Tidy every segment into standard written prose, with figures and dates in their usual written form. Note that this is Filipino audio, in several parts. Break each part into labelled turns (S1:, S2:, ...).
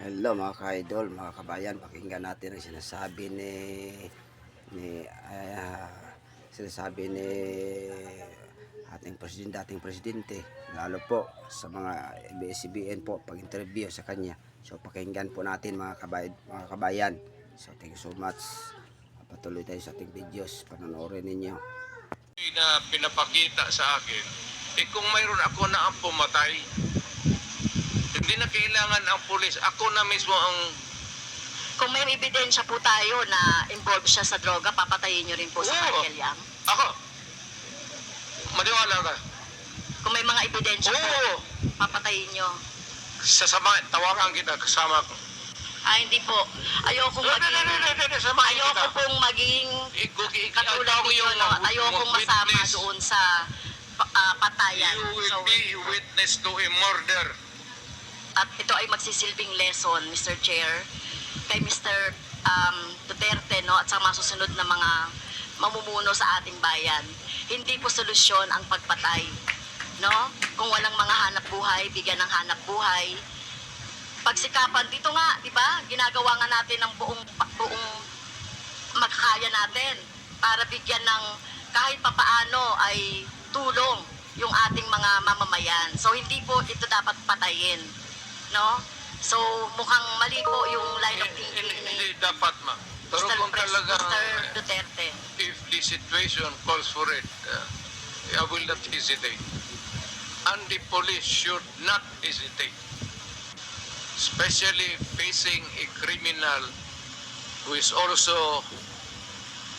S1: Hello mga ka-idol, mga kabayan, pakinggan natin ang sinasabi ni ah, sinasabi ni dating presidente, lalo po sa mga ABS-CBN po pag interview sa kanya. So pakinggan po natin mga kabayan. So thank you so much. Patuloy tayo sa ating videos, panonoorin ninyo.
S2: Na pinapakita sa akin, kung mayroon ako na ang pumatay, hindi na kailangan ang pulis. Ako na mismo ang...
S3: Kung may ebidensya po tayo na involved siya sa droga, papatayin nyo rin po sa
S2: Oo.
S3: Cartel Yang?
S2: Ako. Maniwala ka.
S3: Kung may mga ebidensya po,
S2: Oo.
S3: papatayin nyo?
S2: Sasama, tawagan kita kasama ko.
S3: Hindi po. Ayokong ayoko maging katulad ninyo, no? Ayokong masama doon sa patayan.
S2: You will be witness to a murder.
S3: At ito ay magsisilbing lesson, Mr. Chair, kay Mr. Duterte, no, at sa mga susunod na mga mamumuno sa ating bayan. Hindi po solusyon ang pagpatay, no? Kung walang mga hanap buhay, bigyan ng hanap buhay. Pagsikapan dito nga, 'di ba? Ginagawa nga natin ng buong makakaya natin para bigyan ng kahit papaano ay tulong yung ating mga mamamayan. So hindi po ito dapat patayin, no? So mukhang mali po yung line of thinking
S2: Hindi
S3: ni
S2: dapat, ma. Pero kung talagang...
S3: Mr. Duterte.
S2: If the situation calls for it, I will not hesitate. And the police should not hesitate. Especially facing a criminal who is also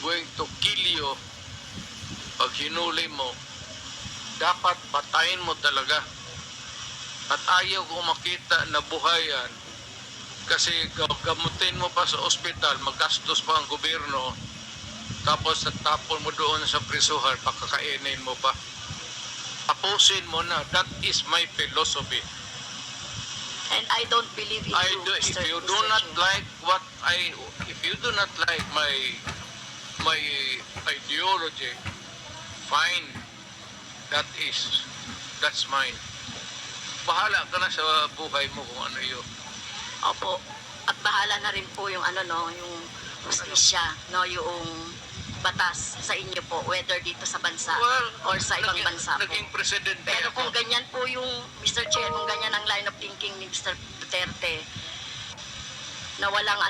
S2: going to kill you pag hinuli mo, dapat patayin mo talaga. At ayaw ko makita na buhayan kasi gamutin mo pa sa ospital, magastos pa ang gobyerno, tapos natapon mo doon sa prisuhan, pakakainin mo pa. Tapusin mo na. That is my philosophy.
S3: And I don't believe in you,
S2: If
S3: Mr.
S2: you
S3: Mr.
S2: do not
S3: Chair.
S2: like if you do not like my ideology, fine. That's mine. Bahala ka na sa buhay mo kung ano yun.
S3: Opo. At bahala na rin po yung yung justisya, no, yung batas sa inyo po, whether dito sa bansa or sa ibang bansa po.
S2: Naging presidente
S3: Pero
S2: ako.
S3: kung ganyan po yung Mr. Chair, kung ganyan ang line of thinking ni Mr. Duterte, na walang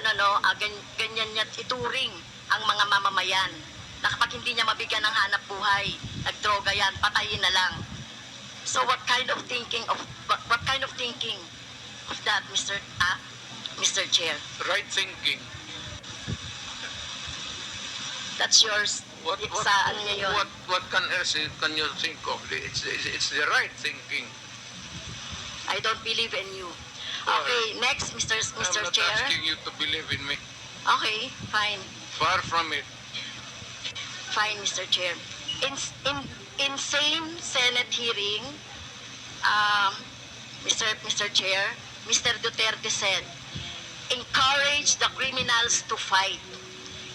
S3: ganyan niya ituring ang mga mamamayan, na kapag hindi niya mabigyan ng hanap buhay, nagdroga yan, patayin na lang. So what kind of thinking of that, Mr. Chair?
S2: Right thinking.
S3: That's yours.
S2: What
S3: Sa ano niya yun?
S2: what can else can you think of? It's the right thinking.
S3: I don't believe in you.
S2: Well,
S3: Okay, next, Mr.
S2: I'm not
S3: Chair.
S2: asking you to believe in me.
S3: Okay, fine.
S2: Far from it.
S3: Fine, Mr. Chair. In same Senate hearing, Mr. Chair, Mr. Duterte said, encourage the criminals to fight.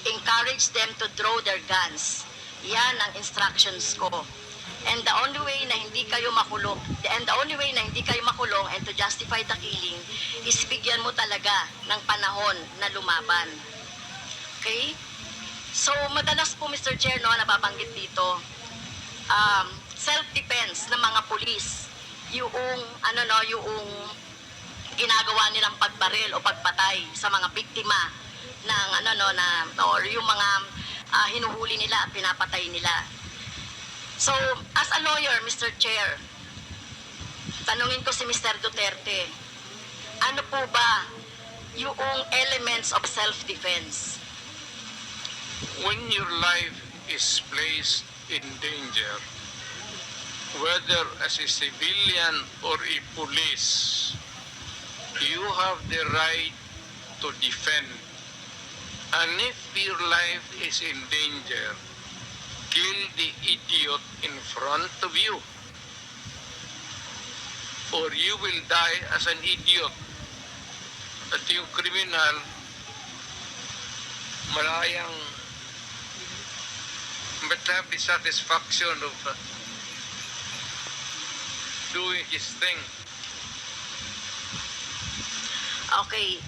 S3: Encourage them to draw their guns. Yan ang instructions ko. And the only way na hindi kayo makulong, and to justify the killing is bigyan mo talaga ng panahon na lumaban. Okay? So, madalas po, Mr. Chair, no, nababanggit dito, self-defense ng mga pulis, yung ginagawa nilang pagbaril o pagpatay sa mga biktima ng or yung mga hinuhuli nila at pinapatay nila. So, as a lawyer, Mr. Chair, tanungin ko si Mr. Duterte, ano po ba yung elements of self-defense?
S2: When your life is placed in danger, whether as a civilian or a police, you have the right to defend. And if your life is in danger, kill the idiot in front of you, or you will die as an idiot. At yung criminal, malayang but have the satisfaction of doing his thing.
S3: Okay,